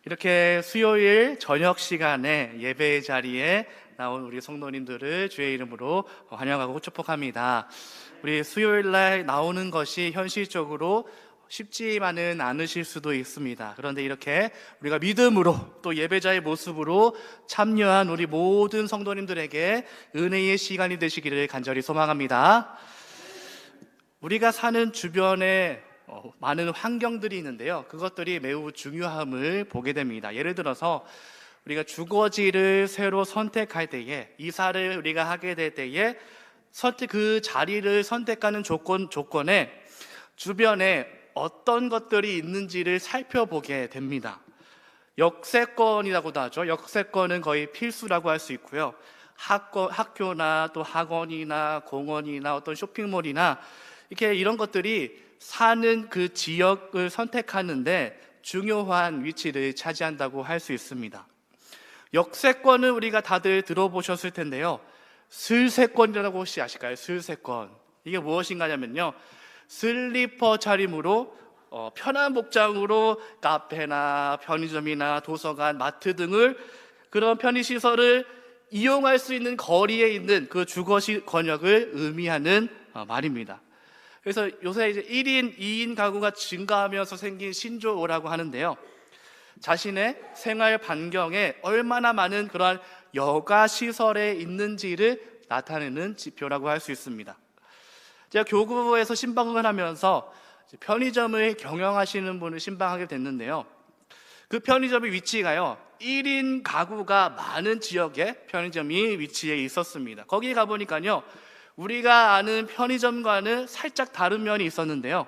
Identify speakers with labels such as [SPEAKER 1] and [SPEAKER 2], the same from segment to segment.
[SPEAKER 1] 이렇게 수요일 저녁 시간에 예배의 자리에 나온 우리 성도님들을 주의 이름으로 환영하고 축복합니다. 우리 수요일 날 나오는 것이 현실적으로 쉽지만은 않으실 수도 있습니다. 그런데 이렇게 우리가 믿음으로 또 예배자의 모습으로 참여한 우리 모든 성도님들에게 은혜의 시간이 되시기를 간절히 소망합니다. 우리가 사는 주변에 많은 환경들이 있는데요, 그것들이 매우 중요함을 보게 됩니다. 예를 들어서 우리가 주거지를 새로 선택할 때에, 이사를 우리가 하게 될 때에 그 자리를 선택하는 조건에 주변에 어떤 것들이 있는지를 살펴보게 됩니다. 역세권이라고도 하죠. 역세권은 거의 필수라고 할 수 있고요. 학교나 또 학원이나 공원이나 어떤 쇼핑몰이나 이렇게 이런 것들이 사는 그 지역을 선택하는데 중요한 위치를 차지한다고 할 수 있습니다. 역세권은 우리가 다들 들어보셨을 텐데요, 슬세권이라고 혹시 아실까요? 슬세권. 이게 무엇인가냐면요, 슬리퍼 차림으로 편한 복장으로 카페나 편의점이나 도서관, 마트 등을 그런 편의시설을 이용할 수 있는 거리에 있는 그 주거시 권역을 의미하는 말입니다. 그래서 요새 이제 1인, 2인 가구가 증가하면서 생긴 신조어라고 하는데요, 자신의 생활 반경에 얼마나 많은 그러한 여가 시설에 있는지를 나타내는 지표라고 할 수 있습니다. 제가 교구에서 신방을 하면서 편의점을 경영하시는 분을 신방하게 됐는데요, 그 편의점의 위치가요, 1인 가구가 많은 지역에 편의점이 위치해 있었습니다. 거기 가보니까요, 우리가 아는 편의점과는 살짝 다른 면이 있었는데요,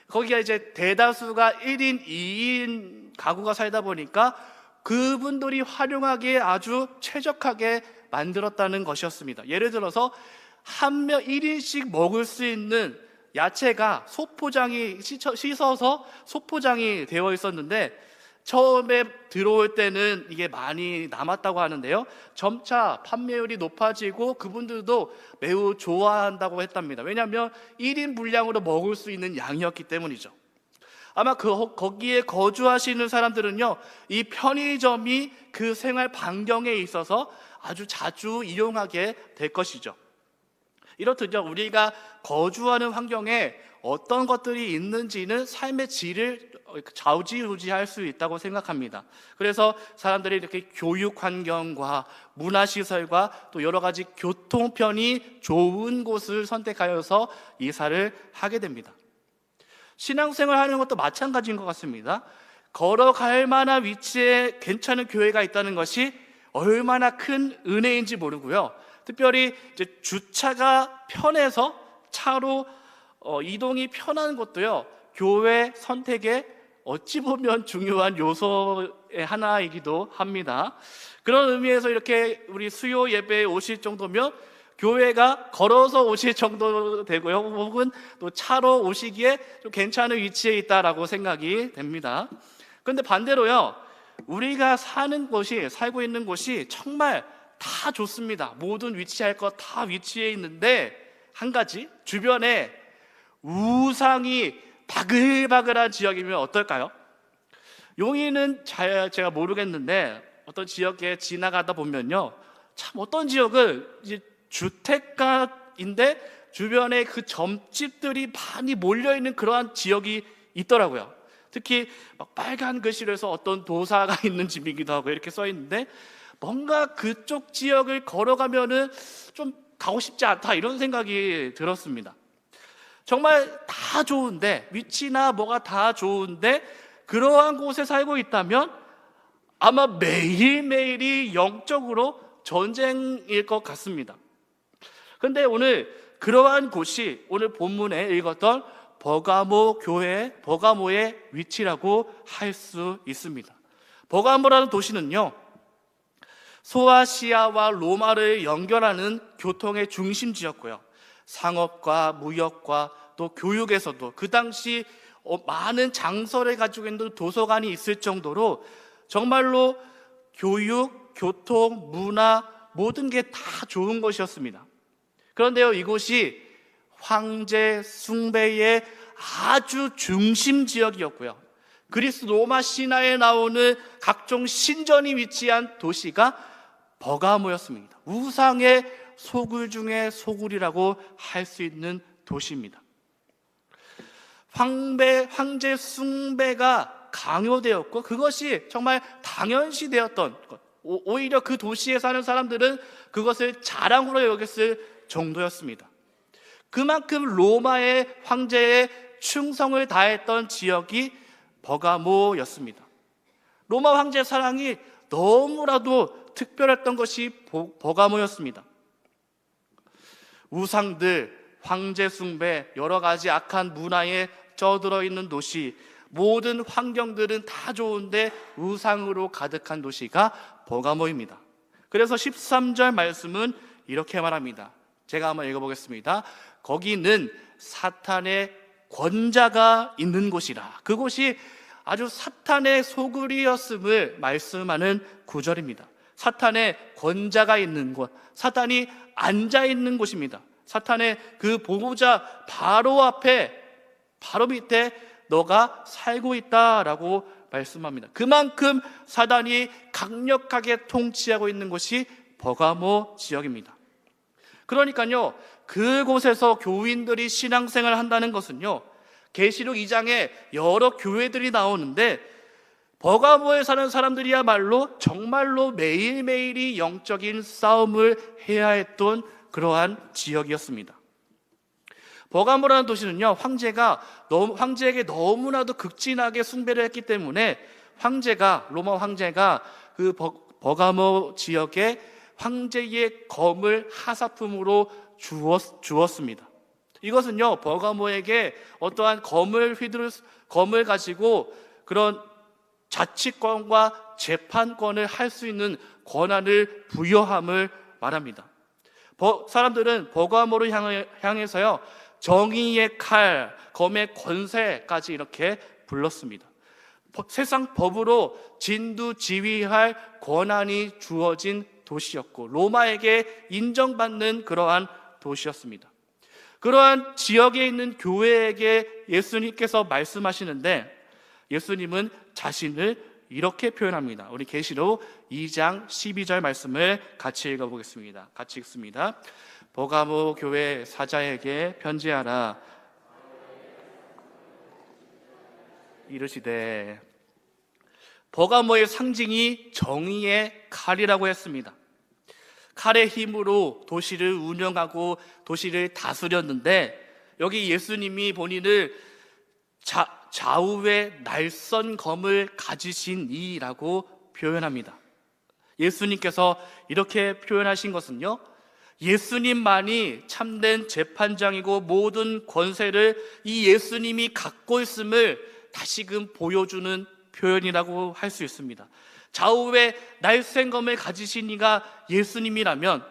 [SPEAKER 1] 거기가 이제 대다수가 1인, 2인 가구가 살다 보니까 그분들이 활용하기에 아주 최적하게 만들었다는 것이었습니다. 예를 들어서 한 명 1인씩 먹을 수 있는 야채가 씻어서 소포장이 되어 있었는데, 처음에 들어올 때는 이게 많이 남았다고 하는데요, 점차 판매율이 높아지고 그분들도 매우 좋아한다고 했답니다. 왜냐하면 1인 분량으로 먹을 수 있는 양이었기 때문이죠. 아마 거기에 거주하시는 사람들은요, 이 편의점이 그 생활 반경에 있어서 아주 자주 이용하게 될 것이죠. 이렇듯요, 우리가 거주하는 환경에 어떤 것들이 있는지는 삶의 질을 좌우지우지할 수 있다고 생각합니다. 그래서 사람들이 이렇게 교육 환경과 문화시설과 또 여러 가지 교통편이 좋은 곳을 선택하여서 이사를 하게 됩니다. 신앙생활 하는 것도 마찬가지인 것 같습니다. 걸어갈 만한 위치에 괜찮은 교회가 있다는 것이 얼마나 큰 은혜인지 모르고요, 특별히 이제 주차가 편해서 차로 이동이 편한 것도요, 교회 선택에 어찌 보면 중요한 요소의 하나이기도 합니다. 그런 의미에서 이렇게 우리 수요 예배에 오실 정도면 교회가 걸어서 오실 정도 되고요, 혹은 또 차로 오시기에 좀 괜찮은 위치에 있다라고 생각이 됩니다. 그런데 반대로요, 우리가 살고 있는 곳이 정말 다 좋습니다. 모든 위치할 것 다 위치해 있는데, 한 가지, 주변에 우상이 바글바글한 지역이면 어떨까요? 용인은 제가 모르겠는데 어떤 지역에 지나가다 보면요, 참 어떤 지역은 이제 주택가인데 주변에 그 점집들이 많이 몰려있는 그러한 지역이 있더라고요. 특히 막 빨간 글씨로 해서 어떤 도사가 있는 집이기도 하고 이렇게 써 있는데, 뭔가 그쪽 지역을 걸어가면은 좀 가고 싶지 않다, 이런 생각이 들었습니다. 정말 다 좋은데, 위치나 뭐가 다 좋은데 그러한 곳에 살고 있다면 아마 매일매일이 영적으로 전쟁일 것 같습니다. 그런데 오늘 그러한 곳이 오늘 본문에 읽었던 버가모의 위치라고 할 수 있습니다. 버가모라는 도시는요, 소아시아와 로마를 연결하는 교통의 중심지였고요, 상업과 무역과 또 교육에서도 그 당시 많은 장서를 가지고 있는 도서관이 있을 정도로 정말로 교육, 교통, 문화 모든 게 다 좋은 것이었습니다. 그런데요, 이곳이 황제 숭배의 아주 중심 지역이었고요, 그리스 로마 신화에 나오는 각종 신전이 위치한 도시가 버가모였습니다. 우상의 소굴 중에 소굴이라고 할 수 있는 도시입니다. 황제 숭배가 강요되었고 그것이 정말 당연시되었던 것, 오히려 그 도시에 사는 사람들은 그것을 자랑으로 여겼을 정도였습니다. 그만큼 로마의 황제에 충성을 다했던 지역이 버가모였습니다. 로마 황제의 사랑이 너무나도 특별했던 것이 버가모였습니다. 우상들, 황제 숭배, 여러 가지 악한 문화에 쩌들어 있는 도시, 모든 환경들은 다 좋은데 우상으로 가득한 도시가 버가모입니다. 그래서 13절 말씀은 이렇게 말합니다. 제가 한번 읽어보겠습니다. 거기는 사탄의 권자가 있는 곳이라. 그곳이 아주 사탄의 소굴이었음을 말씀하는 구절입니다. 사탄의 권자가 있는 곳, 사탄이 앉아 있는 곳입니다. 사탄의 그 보호자 바로 앞에, 바로 밑에 너가 살고 있다라고 말씀합니다. 그만큼 사단이 강력하게 통치하고 있는 곳이 버가모 지역입니다. 그러니까요, 그곳에서 교인들이 신앙생활을 한다는 것은요, 계시록 2장에 여러 교회들이 나오는데 버가모에 사는 사람들이야말로 정말로 매일매일이 영적인 싸움을 해야 했던 그러한 지역이었습니다. 버가모라는 도시는요, 황제에게 너무나도 극진하게 숭배를 했기 때문에 로마 황제가 그 버가모 지역에 황제의 검을 하사품으로 주었습니다. 이것은요, 버가모에게 어떠한 검을 가지고 그런 자치권과 재판권을 할 수 있는 권한을 부여함을 말합니다. 사람들은 버가모를 향해서요, 정의의 칼, 검의 권세까지 이렇게 불렀습니다. 세상 법으로 진두지휘할 권한이 주어진 도시였고 로마에게 인정받는 그러한 도시였습니다. 그러한 지역에 있는 교회에게 예수님께서 말씀하시는데 예수님은 자신을 이렇게 표현합니다. 우리 계시록 2장 12절 말씀을 같이 읽어보겠습니다. 같이 읽습니다. 버가모 교회 사자에게 편지하라. 이르시되, 버가모의 상징이 정의의 칼이라고 했습니다. 칼의 힘으로 도시를 운영하고 도시를 다스렸는데 여기 예수님이 본인을 좌우에 날선 검을 가지신 이라고 표현합니다. 예수님께서 이렇게 표현하신 것은요, 예수님만이 참된 재판장이고 모든 권세를 이 예수님이 갖고 있음을 다시금 보여주는 표현이라고 할 수 있습니다. 좌우에 날쌘 검을 가지신 이가 예수님이라면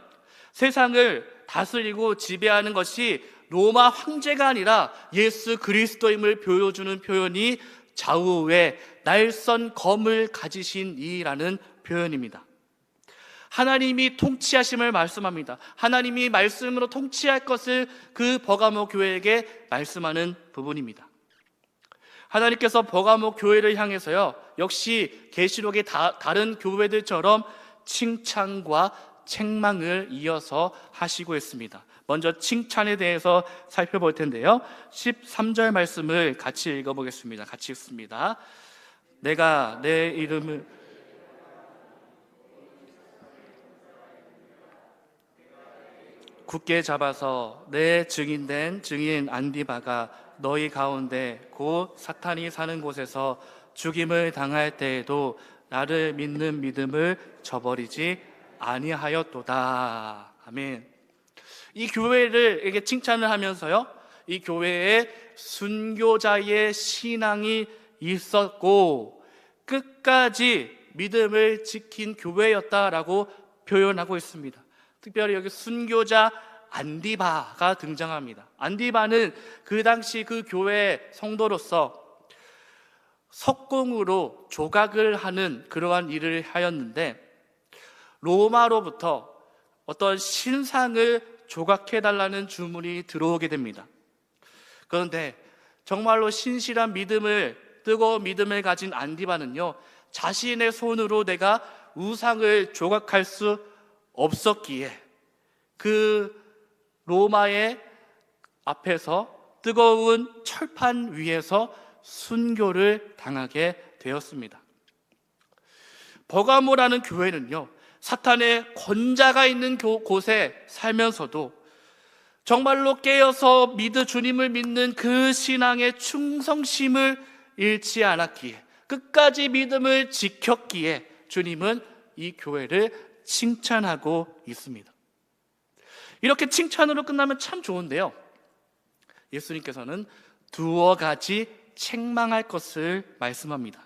[SPEAKER 1] 세상을 다스리고 지배하는 것이 로마 황제가 아니라 예수 그리스도임을 보여주는 표현이 좌우에 날선 검을 가지신 이라는 표현입니다. 하나님이 통치하심을 말씀합니다. 하나님이 말씀으로 통치할 것을 그 버가모 교회에게 말씀하는 부분입니다. 하나님께서 버가모 교회를 향해서요, 역시 계시록의 다른 교회들처럼 칭찬과 책망을 이어서 하시고 있습니다. 먼저 칭찬에 대해서 살펴볼 텐데요, 13절 말씀을 같이 읽어보겠습니다. 같이 읽습니다. 내가 내 이름을 굳게 잡아서 내 증인된 증인 안디바가 너희 가운데 곧 사탄이 사는 곳에서 죽임을 당할 때에도 나를 믿는 믿음을 저버리지 아니하였도다. 아멘. 이 교회를 칭찬을 하면서요, 이 교회에 순교자의 신앙이 있었고 끝까지 믿음을 지킨 교회였다라고 표현하고 있습니다. 특별히 여기 순교자 안디바가 등장합니다. 안디바는 그 당시 그 교회 성도로서 석공으로 조각을 하는 그러한 일을 하였는데 로마로부터 어떤 신상을 조각해달라는 주문이 들어오게 됩니다. 그런데 정말로 신실한 믿음을 뜨거운 믿음을 가진 안디바는요, 자신의 손으로 내가 우상을 조각할 수 없었기에 그 로마의 앞에서 뜨거운 철판 위에서 순교를 당하게 되었습니다. 버가모라는 교회는요, 사탄의 권자가 있는 곳에 살면서도 정말로 깨어서 주님을 믿는 그 신앙의 충성심을 잃지 않았기에, 끝까지 믿음을 지켰기에 주님은 이 교회를 칭찬하고 있습니다. 이렇게 칭찬으로 끝나면 참 좋은데요, 예수님께서는 두어 가지 책망할 것을 말씀합니다.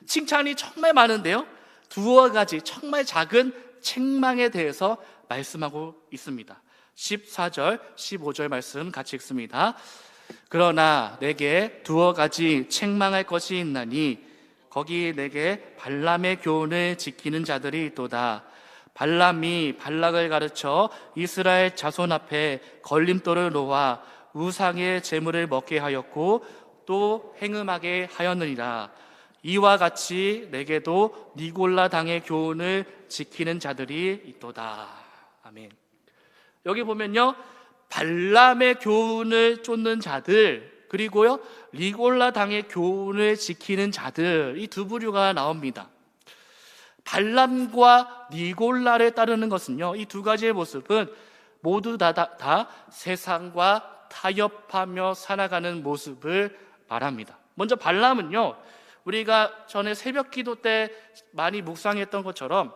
[SPEAKER 1] 칭찬이 정말 많은데요, 두어 가지 정말 작은 책망에 대해서 말씀하고 있습니다. 14절, 15절 말씀 같이 읽습니다. 그러나 내게 두어 가지 책망할 것이 있나니 거기 내게 발람의 교훈을 지키는 자들이 있도다. 발람이 발락을 가르쳐 이스라엘 자손 앞에 걸림돌을 놓아 우상의 제물을 먹게 하였고 또 행음하게 하였느니라. 이와 같이 내게도 니골라 당의 교훈을 지키는 자들이 있도다. 아멘. 여기 보면요, 발람의 교훈을 쫓는 자들, 그리고요 니골라 당의 교훈을 지키는 자들, 이 두 부류가 나옵니다. 발람과 니골라를 따르는 것은요, 이 두 가지의 모습은 모두 다 세상과 타협하며 살아가는 모습을 말합니다. 먼저 발람은요, 우리가 전에 새벽 기도 때 많이 묵상했던 것처럼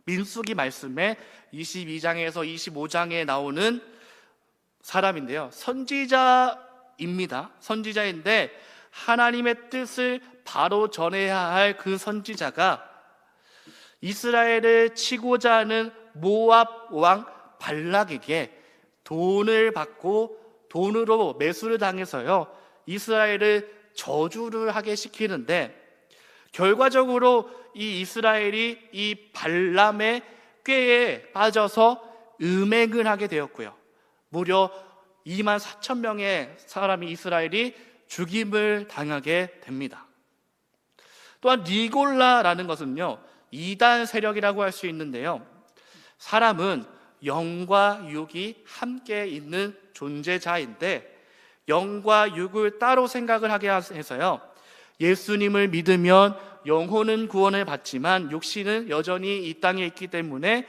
[SPEAKER 1] 민수기 말씀에 22장에서 25장에 나오는 사람인데요, 선지자입니다. 선지자인데 하나님의 뜻을 바로 전해야 할 그 선지자가 이스라엘을 치고자 하는 모압 왕 발락에게 돈을 받고 돈으로 매수를 당해서요, 이스라엘을 저주를 하게 시키는데, 결과적으로 이 이스라엘이 이 발람의 꾀에 빠져서 음행을 하게 되었고요, 무려 2만 4천 명의 사람이 이스라엘이 죽임을 당하게 됩니다. 또한 니골라라는 것은요, 이단 세력이라고 할 수 있는데요, 사람은 영과 육이 함께 있는 존재자인데 영과 육을 따로 생각을 하게 해서요, 예수님을 믿으면 영혼은 구원을 받지만 육신은 여전히 이 땅에 있기 때문에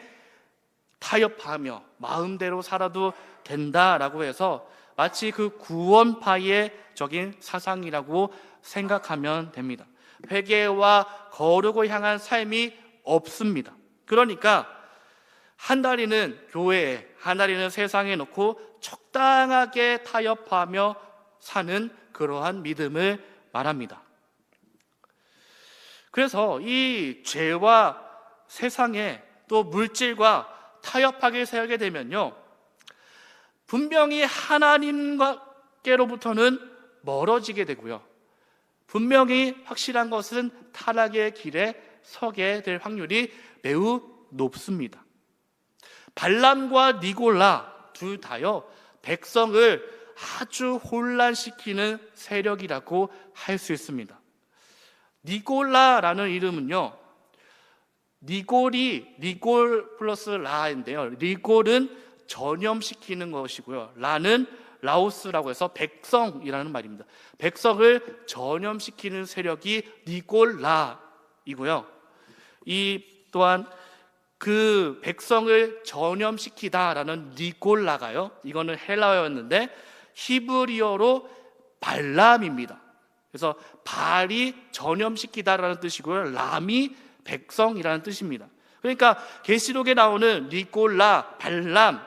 [SPEAKER 1] 타협하며 마음대로 살아도 된다라고 해서 마치 그 구원파의 적인 사상이라고 생각하면 됩니다. 회개와 거룩을 향한 삶이 없습니다. 그러니까 한 다리는 교회에, 한 다리는 세상에 놓고 적당하게 타협하며 사는 그러한 믿음을 말합니다. 그래서 이 죄와 세상에 또 물질과 타협하게 살게 되면요, 분명히 하나님께로부터는 멀어지게 되고요, 분명히 확실한 것은 타락의 길에 서게 될 확률이 매우 높습니다. 발람과 니골라 둘 다요, 백성을 아주 혼란시키는 세력이라고 할 수 있습니다. 니골라라는 이름은요, 니골 플러스 라인데요, 니골은 전염시키는 것이고요, 라는 라오스라고 해서 백성이라는 말입니다. 백성을 전염시키는 세력이 니골라이고요, 이 또한 그 백성을 전염시키다라는 니골라가요, 이거는 헬라어였는데 히브리어로 발람입니다. 그래서 발이 전염시키다라는 뜻이고요, 람이 백성이라는 뜻입니다. 그러니까 계시록에 나오는 니골라, 발람,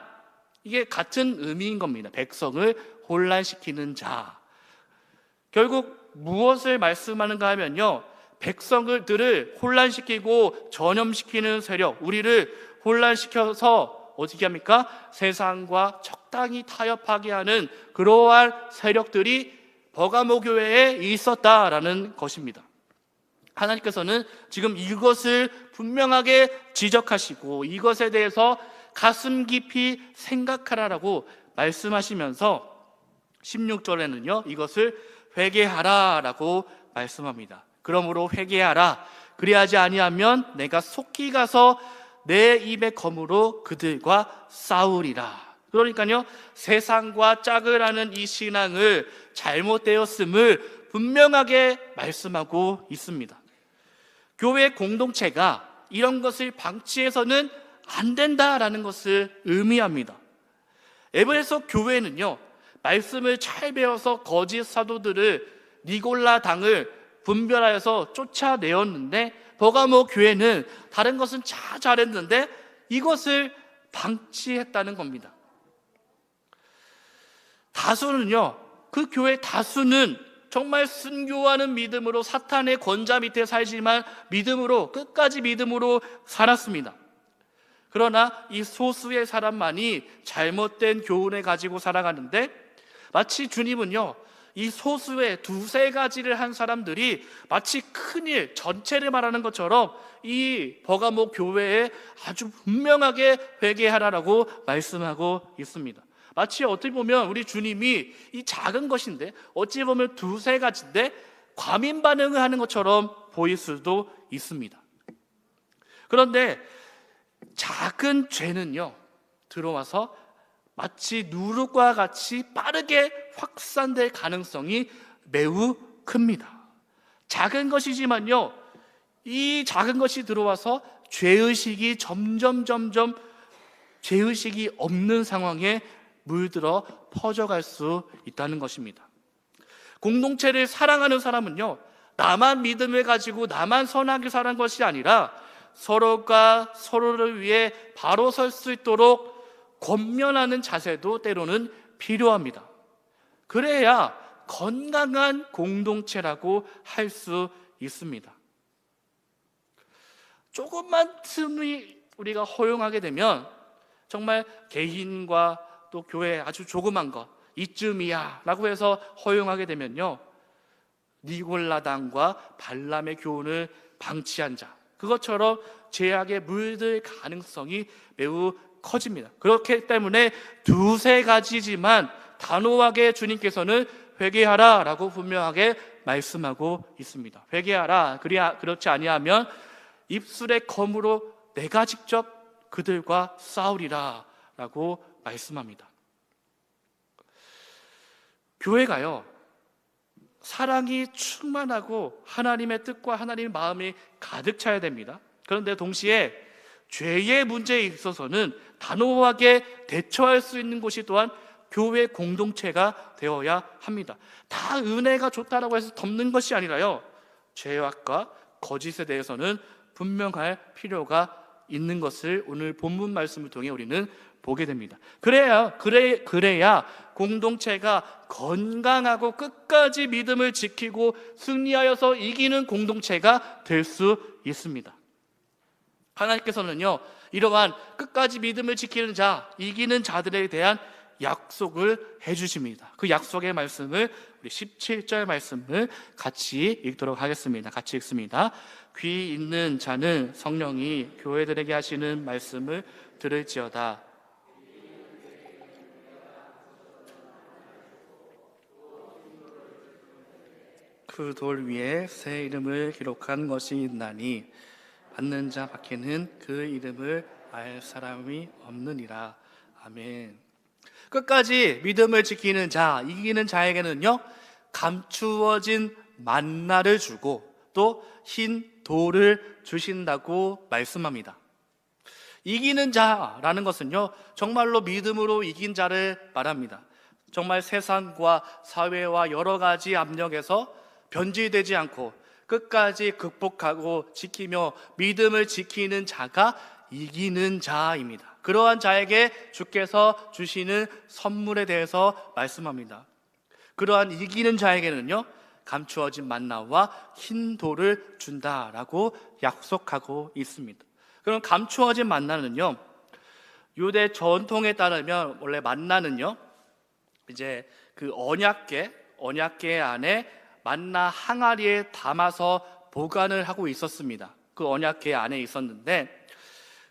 [SPEAKER 1] 이게 같은 의미인 겁니다. 백성을 혼란시키는 자. 결국 무엇을 말씀하는가 하면요, 백성들을 혼란시키고 전염시키는 세력, 우리를 혼란시켜서 어떻게 합니까? 세상과 적당히 타협하게 하는 그러한 세력들이 버가모 교회에 있었다라는 것입니다. 하나님께서는 지금 이것을 분명하게 지적하시고 이것에 대해서 가슴 깊이 생각하라라고 말씀하시면서 16절에는요, 이것을 회개하라라고 말씀합니다. 그러므로 회개하라. 그리하지 아니하면 내가 속히 가서 내 입의 검으로 그들과 싸우리라. 그러니까요, 세상과 짝을 하는 이 신앙을 잘못되었음을 분명하게 말씀하고 있습니다. 교회 공동체가 이런 것을 방치해서는 안 된다라는 것을 의미합니다. 에베소 교회는요, 말씀을 잘 배워서 거짓 사도들을 니골라 당을 분별하여서 쫓아내었는데, 버가모 교회는 다른 것은 다 잘했는데 이것을 방치했다는 겁니다. 다수는요, 그 교회 다수는 정말 순교하는 믿음으로 사탄의 권자 밑에 살지만 믿음으로, 끝까지 믿음으로 살았습니다. 그러나 이 소수의 사람만이 잘못된 교훈을 가지고 살아가는데, 마치 주님은요, 이 소수의 두세 가지를 한 사람들이 마치 큰일 전체를 말하는 것처럼 이 버가모 교회에 아주 분명하게 회개하라라고 말씀하고 있습니다. 마치 어떻게 보면 우리 주님이 이 작은 것인데, 어찌 보면 두세 가지인데 과민 반응을 하는 것처럼 보일 수도 있습니다. 그런데 작은 죄는요, 들어와서 마치 누룩과 같이 빠르게 확산될 가능성이 매우 큽니다. 작은 것이지만요, 이 작은 것이 들어와서 죄의식이 점점 죄의식이 없는 상황에 물들어 퍼져갈 수 있다는 것입니다. 공동체를 사랑하는 사람은요, 나만 믿음을 가지고 나만 선하게 사는 것이 아니라 서로가 서로를 위해 바로 설 수 있도록 권면하는 자세도 때로는 필요합니다. 그래야 건강한 공동체라고 할 수 있습니다. 조금만 틈이 우리가 허용하게 되면 정말 개인과 또 교회 아주 조그만 것, 이쯤이야 라고 해서 허용하게 되면요, 니골라당과 발람의 교훈을 방치한 자, 그것처럼 죄악에 물들 가능성이 매우 커집니다. 그렇기 때문에 두세 가지지만 단호하게 주님께서는 회개하라 라고 분명하게 말씀하고 있습니다. 회개하라. 그렇지 아니하면 입술의 검으로 내가 직접 그들과 싸우리라 라고 말씀합니다. 교회가요, 사랑이 충만하고 하나님의 뜻과 하나님의 마음이 가득 차야 됩니다. 그런데 동시에 죄의 문제에 있어서는 단호하게 대처할 수 있는 곳이 또한 교회 공동체가 되어야 합니다. 다 은혜가 좋다라고 해서 덮는 것이 아니라요, 죄악과 거짓에 대해서는 분명할 필요가 있는 것을 오늘 본문 말씀을 통해 우리는 보게 됩니다. 그래야 공동체가 건강하고 끝까지 믿음을 지키고 승리하여서 이기는 공동체가 될 수 있습니다. 하나님께서는요, 이러한 끝까지 믿음을 지키는 자, 이기는 자들에 대한 약속을 해주십니다. 그 약속의 말씀을 우리 17절 말씀을 같이 읽도록 하겠습니다. 같이 읽습니다. 귀 있는 자는 성령이 교회들에게 하시는 말씀을 들을지어다. 그 돌 위에 새 이름을 기록한 것이 있나니 받는 자 밖에는 그 이름을 알 사람이 없느니라. 아멘. 끝까지 믿음을 지키는 자, 이기는 자에게는요, 감추어진 만나를 주고 또 흰 돌을 주신다고 말씀합니다. 이기는 자라는 것은요, 정말로 믿음으로 이긴 자를 말합니다. 정말 세상과 사회와 여러 가지 압력에서 변질되지 않고 끝까지 극복하고 지키며 믿음을 지키는 자가 이기는 자입니다. 그러한 자에게 주께서 주시는 선물에 대해서 말씀합니다. 그러한 이기는 자에게는요, 감추어진 만나와 흰 돌을 준다라고 약속하고 있습니다. 그럼 감추어진 만나는요, 유대 전통에 따르면 원래 만나는요, 이제 그 언약궤 안에 만나 항아리에 담아서 보관을 하고 있었습니다. 그 언약궤 안에 있었는데,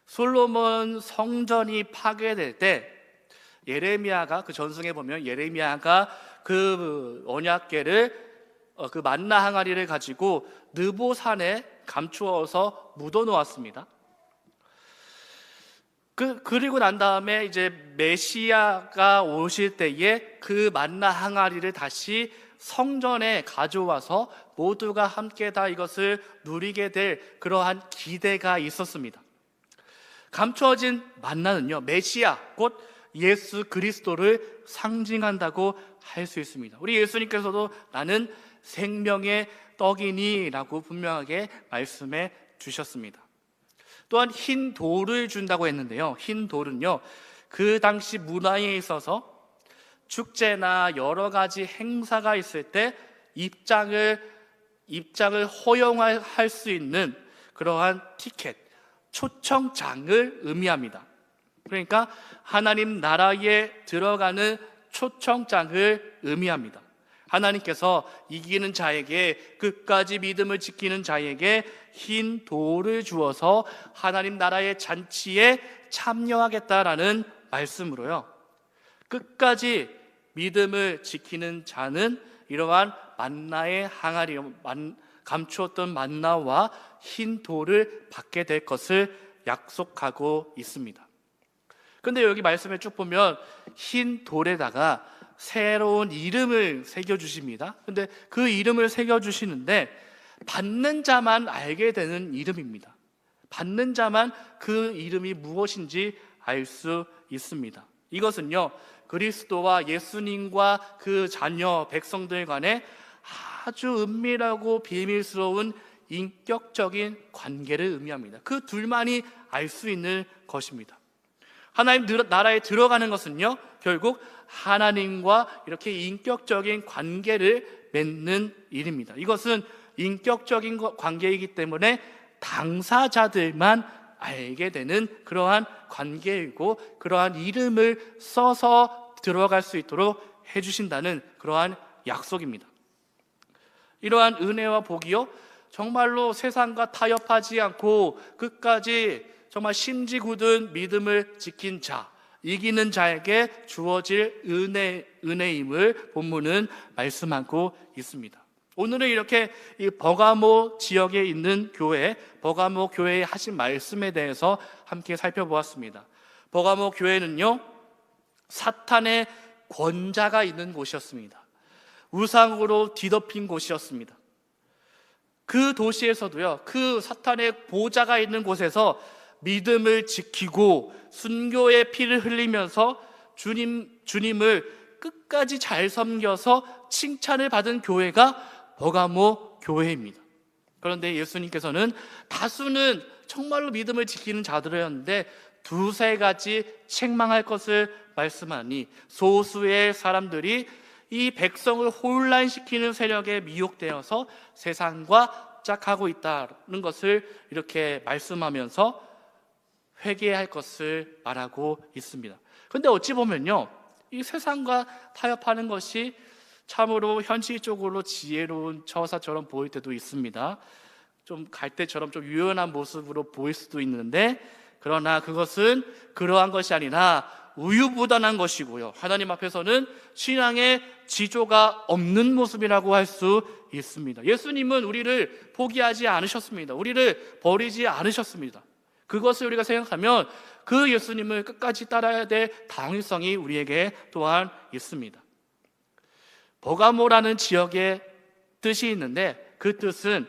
[SPEAKER 1] 솔로몬 성전이 파괴될 때 예레미야가, 그 전승에 보면 예레미야가 그 언약궤를 그 만나 항아리를 가지고 느보산에 감추어서 묻어 놓았습니다. 그리고 난 다음에 이제 메시아가 오실 때에 그 만나 항아리를 다시 성전에 가져와서 모두가 함께 다 이것을 누리게 될 그러한 기대가 있었습니다. 감추어진 만나는요, 메시아 곧 예수 그리스도를 상징한다고 할 수 있습니다. 우리 예수님께서도 나는 생명의 떡이니 라고 분명하게 말씀해 주셨습니다. 또한 흰 돌을 준다고 했는데요, 흰 돌은요, 그 당시 문화에 있어서 축제나 여러 가지 행사가 있을 때 입장을 허용할 수 있는 그러한 티켓, 초청장을 의미합니다. 그러니까 하나님 나라에 들어가는 초청장을 의미합니다. 하나님께서 이기는 자에게, 끝까지 믿음을 지키는 자에게 흰 돌을 주어서 하나님 나라의 잔치에 참여하겠다라는 말씀으로요, 끝까지 믿음을 지키는 자는 이러한 만나의 항아리, 감추었던 만나와 흰 돌을 받게 될 것을 약속하고 있습니다. 근데 여기 말씀에 쭉 보면 흰 돌에다가 새로운 이름을 새겨주십니다. 근데 그 이름을 새겨주시는데 받는 자만 알게 되는 이름입니다. 받는 자만 그 이름이 무엇인지 알 수 있습니다. 이것은요, 그리스도와 예수님과 그 자녀 백성들 간의 아주 은밀하고 비밀스러운 인격적인 관계를 의미합니다. 그 둘만이 알 수 있는 것입니다. 하나님 나라에 들어가는 것은요, 결국 하나님과 이렇게 인격적인 관계를 맺는 일입니다. 이것은 인격적인 관계이기 때문에 당사자들만 알게 되는 그러한 관계이고, 그러한 이름을 써서 들어갈 수 있도록 해주신다는 그러한 약속입니다. 이러한 은혜와 복이요, 정말로 세상과 타협하지 않고 끝까지 정말 심지 굳은 믿음을 지킨 자, 이기는 자에게 주어질 은혜임을 본문은 말씀하고 있습니다. 오늘은 이렇게 이 버가모 지역에 있는 교회, 버가모 교회에 하신 말씀에 대해서 함께 살펴보았습니다. 버가모 교회는요, 사탄의 권자가 있는 곳이었습니다. 우상으로 뒤덮인 곳이었습니다. 그 도시에서도요, 그 사탄의 보좌가 있는 곳에서 믿음을 지키고 순교의 피를 흘리면서 주님을 끝까지 잘 섬겨서 칭찬을 받은 교회가 버가모 교회입니다. 그런데 예수님께서는 다수는 정말로 믿음을 지키는 자들이었는데 두세 가지 책망할 것을 말씀하니 소수의 사람들이 이 백성을 혼란시키는 세력에 미혹되어서 세상과 짝하고 있다는 것을 이렇게 말씀하면서 회개할 것을 말하고 있습니다. 그런데 어찌 보면요, 이 세상과 타협하는 것이 참으로 현실적으로 지혜로운 처사처럼 보일 때도 있습니다. 좀 갈대처럼 좀 유연한 모습으로 보일 수도 있는데, 그러나 그것은 그러한 것이 아니라 우유부단한 것이고요, 하나님 앞에서는 신앙의 지조가 없는 모습이라고 할 수 있습니다. 예수님은 우리를 포기하지 않으셨습니다. 우리를 버리지 않으셨습니다. 그것을 우리가 생각하면 그 예수님을 끝까지 따라야 될 당위성이 우리에게 또한 있습니다. 버가모라는 지역의 뜻이 있는데 그 뜻은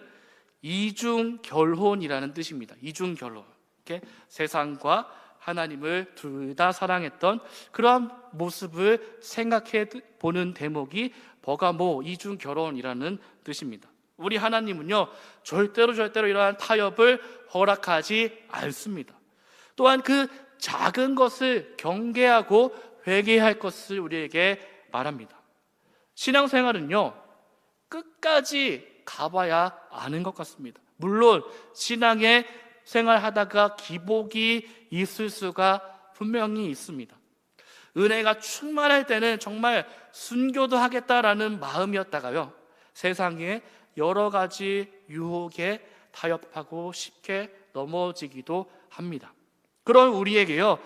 [SPEAKER 1] 이중결혼이라는 뜻입니다. 이중결혼. 이렇게 세상과 하나님을 둘 다 사랑했던 그러한 모습을 생각해 보는 대목이 버가모 이중결혼이라는 뜻입니다. 우리 하나님은요, 절대로 이러한 타협을 허락하지 않습니다. 또한 그 작은 것을 경계하고 회개할 것을 우리에게 말합니다. 신앙생활은요, 끝까지 가봐야 아는 것 같습니다. 물론 신앙의 생활하다가 기복이 있을 수가 분명히 있습니다. 은혜가 충만할 때는 정말 순교도 하겠다라는 마음이었다가요, 세상에 여러 가지 유혹에 타협하고 쉽게 넘어지기도 합니다. 그런 우리에게요,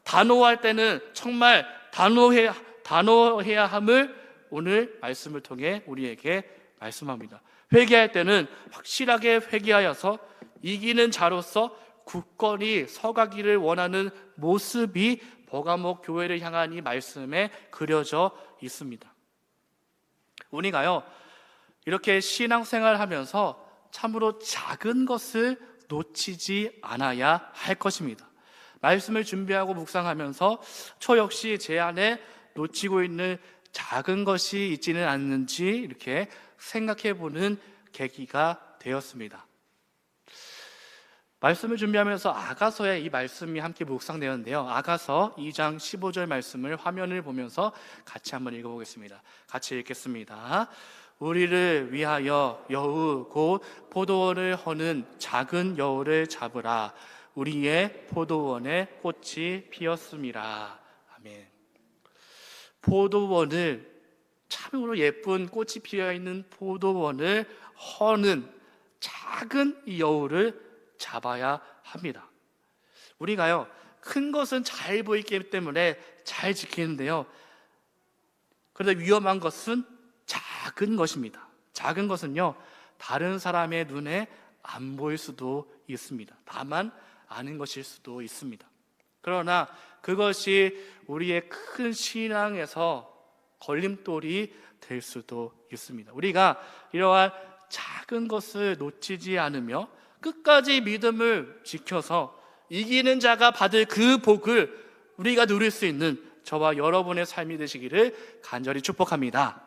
[SPEAKER 1] 단호할 때는 정말 단호해야 함을 오늘 말씀을 통해 우리에게 말씀합니다. 회개할 때는 확실하게 회개하여서 이기는 자로서 굳건히 서가기를 원하는 모습이 버가목 교회를 향한 이 말씀에 그려져 있습니다. 우리가요, 이렇게 신앙생활 하면서 참으로 작은 것을 놓치지 않아야 할 것입니다. 말씀을 준비하고 묵상하면서 저 역시 제 안에 놓치고 있는 작은 것이 있지는 않는지 이렇게 생각해 보는 계기가 되었습니다. 말씀을 준비하면서 아가서에 이 말씀이 함께 묵상되었는데요. 아가서 2장 15절 말씀을 화면을 보면서 같이 한번 읽어보겠습니다. 같이 읽겠습니다. 우리를 위하여 여우 곧 포도원을 허는 작은 여우를 잡으라. 우리의 포도원에 꽃이 피었음이라. 아멘. 포도원을, 참으로 예쁜 꽃이 피어있는 포도원을 허는 작은 이 여우를 잡아야 합니다. 우리가요, 큰 것은 잘 보이기 때문에 잘 지키는데요, 그런데 위험한 것은 작은 것입니다. 작은 것은요, 다른 사람의 눈에 안 보일 수도 있습니다. 다만 아는 것일 수도 있습니다. 그러나 그것이 우리의 큰 신앙에서 걸림돌이 될 수도 있습니다. 우리가 이러한 작은 것을 놓치지 않으며 끝까지 믿음을 지켜서 이기는 자가 받을 그 복을 우리가 누릴 수 있는 저와 여러분의 삶이 되시기를 간절히 축복합니다.